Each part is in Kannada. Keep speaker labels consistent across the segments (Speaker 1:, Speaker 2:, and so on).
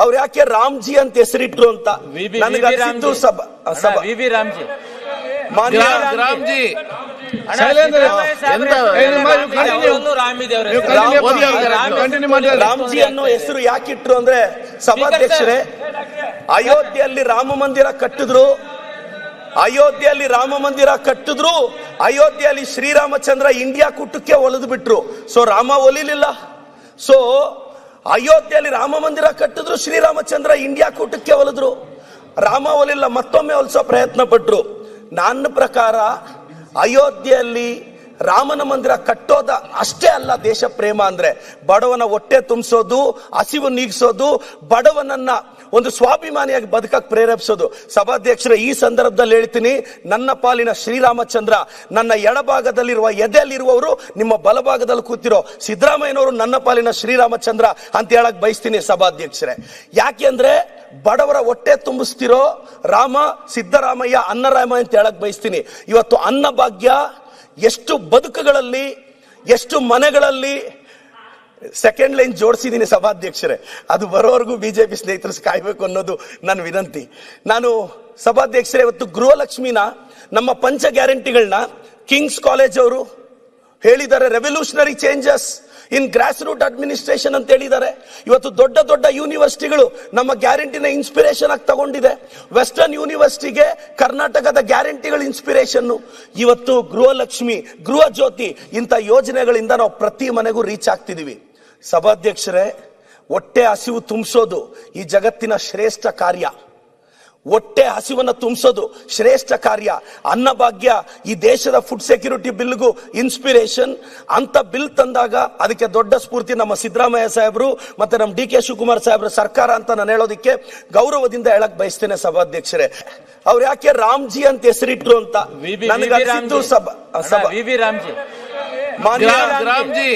Speaker 1: ಅವ್ರು ಯಾಕೆ ರಾಮ್ಜಿ ಅಂತ ಹೆಸರಿಟ್ರು ಅಂತ ನನಗೆ ಅನಿಸಿದ್ದು
Speaker 2: ರಾಮ್ಜಿ
Speaker 1: ರಾಮ್ಜಿ ರಾಮ್ಜಿ ಅನ್ನೋ ಹೆಸರು ಯಾಕಿಟ್ರು ಅಂದ್ರೆ ಸಭಾಧ್ಯಕ್ಷರೇ, ಅಯೋಧ್ಯೆಯಲ್ಲಿ ರಾಮ ಮಂದಿರ ಕಟ್ಟಿದ್ರು, ಅಯೋಧ್ಯೆಯಲ್ಲಿ ಶ್ರೀರಾಮಚಂದ್ರ ಇಂಡಿಯಾ ಕೂಟಕ್ಕೆ ಒಲಿದು ಬಿಟ್ರು. ಸೊ ರಾಮ ಒಲಿಲಿಲ್ಲ. ಸೊ ಅಯೋಧ್ಯೆಯಲ್ಲಿ ರಾಮ ಮಂದಿರ ಕಟ್ಟಿದ್ರು, ಶ್ರೀರಾಮಚಂದ್ರ ಇಂಡಿಯಾ ಕೂಟಕ್ಕೆ ಒಲಿದ್ರು. ರಾಮ ಒಲಿಲ್ಲ, ಮತ್ತೊಮ್ಮೆ ಒಲಿಸೋ ಪ್ರಯತ್ನ ಪಟ್ರು. ನನ್ನ ಪ್ರಕಾರ ಅಯೋಧ್ಯೆಯಲ್ಲಿ ರಾಮನ ಮಂದಿರ ಕಟ್ಟೋದ ಅಷ್ಟೇ ಅಲ್ಲ ದೇಶ ಪ್ರೇಮ ಅಂದ್ರೆ. ಬಡವನ ಹೊಟ್ಟೆ ತುಂಬಿಸೋದು, ಹಸಿವು ನೀಗಿಸೋದು, ಬಡವನನ್ನ ಒಂದು ಸ್ವಾಭಿಮಾನಿಯಾಗಿ ಬದುಕಕ್ಕೆ ಪ್ರೇರೇಪಿಸೋದು. ಸಭಾಧ್ಯಕ್ಷರೇ, ಈ ಸಂದರ್ಭದಲ್ಲಿ ಹೇಳ್ತೀನಿ, ನನ್ನ ಪಾಲಿನ ಶ್ರೀರಾಮಚಂದ್ರ ನನ್ನ ಎಡಭಾಗದಲ್ಲಿರುವ ಎದೆಯಲ್ಲಿರುವವರು ನಿಮ್ಮ ಬಲಭಾಗದಲ್ಲಿ ಕೂತಿರೋ ಸಿದ್ದರಾಮಯ್ಯನವರು ನನ್ನ ಪಾಲಿನ ಶ್ರೀರಾಮಚಂದ್ರ ಅಂತ ಹೇಳಕ್ ಬಯಸ್ತೀನಿ ಸಭಾಧ್ಯಕ್ಷರೇ. ಯಾಕೆಂದ್ರೆ ಬಡವರ ಹೊಟ್ಟೆ ತುಂಬಿಸ್ತಿರೋ ರಾಮ ಸಿದ್ದರಾಮಯ್ಯ, ಅನ್ನರಾಮ ಅಂತ ಹೇಳಕ್ ಬಯಸ್ತೀನಿ. ಇವತ್ತು ಅನ್ನ ಭಾಗ್ಯ ಎಷ್ಟು ಬದುಕುಗಳಲ್ಲಿ, ಎಷ್ಟು ಮನೆಗಳಲ್ಲಿ ಸೆಕೆಂಡ್ ಲೈನ್ ಜೋಡಿಸಿದ್ದೀನಿ ಸಭಾಧ್ಯಕ್ಷರೇ. ಅದು ಬರೋವರೆಗೂ ಬಿಜೆಪಿ ಸ್ನೇಹಿತರು ಕಾಯ್ಬೇಕು ಅನ್ನೋದು ನನ್ನ ವಿನಂತಿ. ನಾನು ಸಭಾಧ್ಯಕ್ಷರೇ, ಇವತ್ತು ಗೃಹಲಕ್ಷ್ಮಿನ ನಮ್ಮ ಪಂಚ ಗ್ಯಾರಂಟಿಗಳನ್ನ ಕಿಂಗ್ಸ್ ಕಾಲೇಜ್ ಅವರು ಹೇಳಿದ್ದಾರೆ, revolutionary changes in grass root administration ಅಂತ ಹೇಳಿದ್ದಾರೆ. ಇವತ್ತು ದೊಡ್ಡ ದೊಡ್ಡ ಯೂನಿವರ್ಸಿಟಿಗಳು ನಮ್ಮ ಗ್ಯಾರಂಟಿನ ಇನ್ಸ್ಪಿರೇಷನ್ ಆಗಿ ತಗೊಂಡಿದೆ. ವೆಸ್ಟರ್ನ್ ಯೂನಿವರ್ಸಿಟಿಗೆ ಕರ್ನಾಟಕದ ಗ್ಯಾರಂಟಿಗಳ ಇನ್ಸ್ಪಿರೇಷನ್. ಇವತ್ತು ಗೃಹಲಕ್ಷ್ಮಿ, ಗೃಹ ಜ್ಯೋತಿ ಇಂಥ ಯೋಜನೆಗಳಿಂದ ನಾವು ಪ್ರತಿ ಮನೆಗೂ ರೀಚ್ ಆಗ್ತಿದೀವಿ. ಸಭಾಧ್ಯಕ್ಷರೇ, ಹೊಟ್ಟೆ ಹಸಿವು ತುಂಬಿಸೋದು ಈ ಜಗತ್ತಿನ ಶ್ರೇಷ್ಠ ಕಾರ್ಯ. ಹೊಟ್ಟೆ ಹಸಿವನ್ನ ತುಂಬಿಸೋದು ಶ್ರೇಷ್ಠ ಕಾರ್ಯ. ಅನ್ನಭಾಗ್ಯ ಈ ದೇಶದ ಫುಡ್ ಸೆಕ್ಯೂರಿಟಿ ಬಿಲ್ಗೂ ಇನ್ಸ್ಪಿರೇಷನ್. ಅಂತ ಬಿಲ್ ತಂದಾಗ ಅದಕ್ಕೆ ದೊಡ್ಡ ಸ್ಫೂರ್ತಿ ನಮ್ಮ ಸಿದ್ದರಾಮಯ್ಯ ಸಾಹೇಬರು ಮತ್ತೆ ನಮ್ಮ ಡಿ ಕೆ ಶಿವಕುಮಾರ್ ಸಾಹೇಬ್ರ ಸರ್ಕಾರ ಅಂತ ನಾನು ಹೇಳೋದಕ್ಕೆ ಗೌರವದಿಂದ ಹೇಳಕ್ ಬಯಸ್ತೇನೆ ಸಭಾಧ್ಯಕ್ಷರೇ. ಅವ್ರು ಯಾಕೆ ರಾಮ್ಜಿ ಅಂತ ಹೆಸರಿಟ್ರು ಅಂತ ನನಗೆ ಅನಿಸಿದ್ದು ರಾಮ್ಜಿ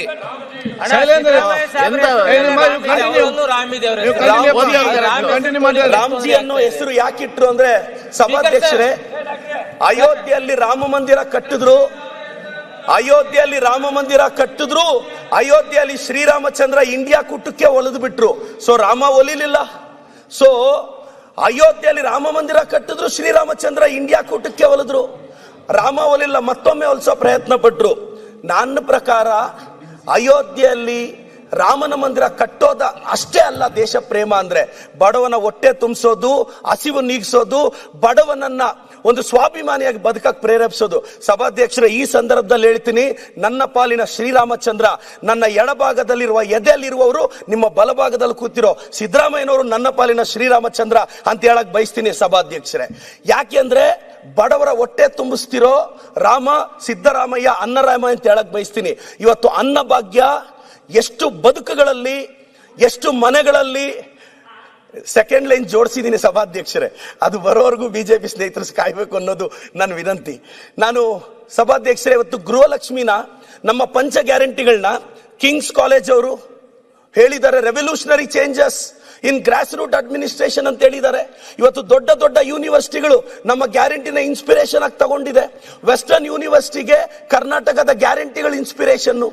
Speaker 1: ರಾಮ್ಜಿ ಅನ್ನೋ ಹೆಸರು ಯಾಕಿಟ್ರು ಅಂದ್ರೆ ಸಭಾಧ್ಯಕ್ಷರೇ, ಅಯೋಧ್ಯೆಯಲ್ಲಿ ರಾಮ ಮಂದಿರ ಕಟ್ಟಿದ್ರು, ಅಯೋಧ್ಯೆಯಲ್ಲಿ ಶ್ರೀರಾಮಚಂದ್ರ ಇಂಡಿಯಾ ಕೂಟಕ್ಕೆ ಒಲಿದು ಬಿಟ್ರು. ಸೊ ರಾಮ ಒಲಿಲಿಲ್ಲ. ಸೊ ಅಯೋಧ್ಯೆಯಲ್ಲಿ ರಾಮ ಮಂದಿರ ಕಟ್ಟಿದ್ರು, ಶ್ರೀರಾಮಚಂದ್ರ ಇಂಡಿಯಾ ಕೂಟಕ್ಕೆ ಒಲಿದ್ರು. ರಾಮ ಒಲಿಲ್ಲ, ಮತ್ತೊಮ್ಮೆ ಒಲಿಸೋ ಪ್ರಯತ್ನ ಪಟ್ರು. ನನ್ನ ಪ್ರಕಾರ ಅಯೋಧ್ಯೆಯಲ್ಲಿ ರಾಮನ ಮಂದಿರ ಕಟ್ಟೋದ ಅಷ್ಟೇ ಅಲ್ಲ ದೇಶ ಪ್ರೇಮ ಅಂದ್ರೆ. ಬಡವನ ಹೊಟ್ಟೆ ತುಂಬಿಸೋದು, ಹಸಿವು ನೀಗಿಸೋದು, ಬಡವನನ್ನ ಒಂದು ಸ್ವಾಭಿಮಾನಿಯಾಗಿ ಬದುಕಕ್ಕೆ ಪ್ರೇರೇಪಿಸೋದು. ಸಭಾಧ್ಯಕ್ಷರೇ, ಈ ಸಂದರ್ಭದಲ್ಲಿ ಹೇಳ್ತೀನಿ, ನನ್ನ ಪಾಲಿನ ಶ್ರೀರಾಮಚಂದ್ರ ನನ್ನ ಎಡಭಾಗದಲ್ಲಿರುವ ಎದೆಯಲ್ಲಿರುವವರು ನಿಮ್ಮ ಬಲಭಾಗದಲ್ಲಿ ಕೂತಿರೋ ಸಿದ್ದರಾಮಯ್ಯನವರು ನನ್ನ ಪಾಲಿನ ಶ್ರೀರಾಮಚಂದ್ರ ಅಂತ ಹೇಳಕ್ ಬಯಸ್ತೀನಿ ಸಭಾಧ್ಯಕ್ಷರೇ. ಯಾಕೆಂದ್ರೆ ಬಡವರ ಹೊಟ್ಟೆ ತುಂಬಿಸ್ತಿರೋ ರಾಮ ಸಿದ್ದರಾಮಯ್ಯ, ಅನ್ನರಾಮ ಅಂತ ಹೇಳಕ್ ಬಯಸ್ತೀನಿ. ಇವತ್ತು ಅನ್ನ ಭಾಗ್ಯ ಎಷ್ಟು ಬದುಕುಗಳಲ್ಲಿ, ಎಷ್ಟು ಮನೆಗಳಲ್ಲಿ ಸೆಕೆಂಡ್ ಲೈನ್ ಜೋಡಿಸಿದ್ದೀನಿ ಸಭಾಧ್ಯಕ್ಷರೇ. ಅದು ಬರೋವರೆಗೂ ಬಿಜೆಪಿ ಸ್ನೇಹಿತರು ಕಾಯ್ಬೇಕು ಅನ್ನೋದು ನನ್ನ ವಿನಂತಿ. ನಾನು ಸಭಾಧ್ಯಕ್ಷರೇ, ಇವತ್ತು ಗೃಹಲಕ್ಷ್ಮಿನ ನಮ್ಮ ಪಂಚ ಗ್ಯಾರಂಟಿಗಳನ್ನ ಕಿಂಗ್ಸ್ ಕಾಲೇಜ್ ಅವರು ಹೇಳಿದ್ದಾರೆ, revolutionary changes in grass root administration ಅಂತ ಹೇಳಿದ್ದಾರೆ. ಇವತ್ತು ದೊಡ್ಡ ದೊಡ್ಡ ಯೂನಿವರ್ಸಿಟಿಗಳು ನಮ್ಮ ಗ್ಯಾರಂಟಿನ ಇನ್ಸ್ಪಿರೇಷನ್ ಆಗಿ ತಗೊಂಡಿದೆ. ವೆಸ್ಟರ್ನ್ ಯೂನಿವರ್ಸಿಟಿಗೆ ಕರ್ನಾಟಕದ ಗ್ಯಾರಂಟಿಗಳ ಇನ್ಸ್ಪಿರೇಷನ್.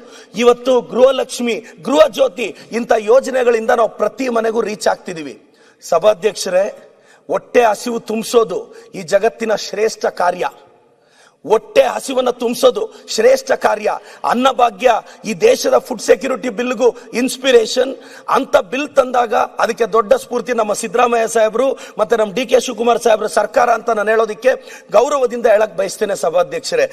Speaker 1: ಇವತ್ತು ಗೃಹಲಕ್ಷ್ಮಿ, ಗೃಹ ಜ್ಯೋತಿ ಇಂಥ ಯೋಜನೆಗಳಿಂದ ನಾವು ಪ್ರತಿ ಮನೆಗೂ ರೀಚ್ ಆಗ್ತಿದೀವಿ. ಸಭಾಧ್ಯಕ್ಷರೇ, ಹೊಟ್ಟೆ ಹಸಿವು ತುಂಬಿಸೋದು ಈ ಜಗತ್ತಿನ ಶ್ರೇಷ್ಠ ಕಾರ್ಯ. ಹೊಟ್ಟೆ ಹಸಿವನ್ನ ತುಂಬಿಸೋದು ಶ್ರೇಷ್ಠ ಕಾರ್ಯ. ಅನ್ನಭಾಗ್ಯ ಈ ದೇಶದ ಫುಡ್ ಸೆಕ್ಯೂರಿಟಿ ಬಿಲ್ಗೂ ಇನ್ಸ್ಪಿರೇಷನ್. ಅಂತ ಬಿಲ್ ತಂದಾಗ ಅದಕ್ಕೆ ದೊಡ್ಡ ಸ್ಫೂರ್ತಿ ನಮ್ಮ ಸಿದ್ದರಾಮಯ್ಯ ಸಾಹೇಬರು ಮತ್ತೆ ನಮ್ಮ ಡಿ ಕೆ ಶಿವಕುಮಾರ್ ಸಾಹೇಬ್ರ ಸರ್ಕಾರ ಅಂತ ನಾನು ಹೇಳೋದಕ್ಕೆ ಗೌರವದಿಂದ ಹೇಳಕ್ ಬಯಸ್ತೇನೆ ಸಭಾಧ್ಯಕ್ಷರೇ.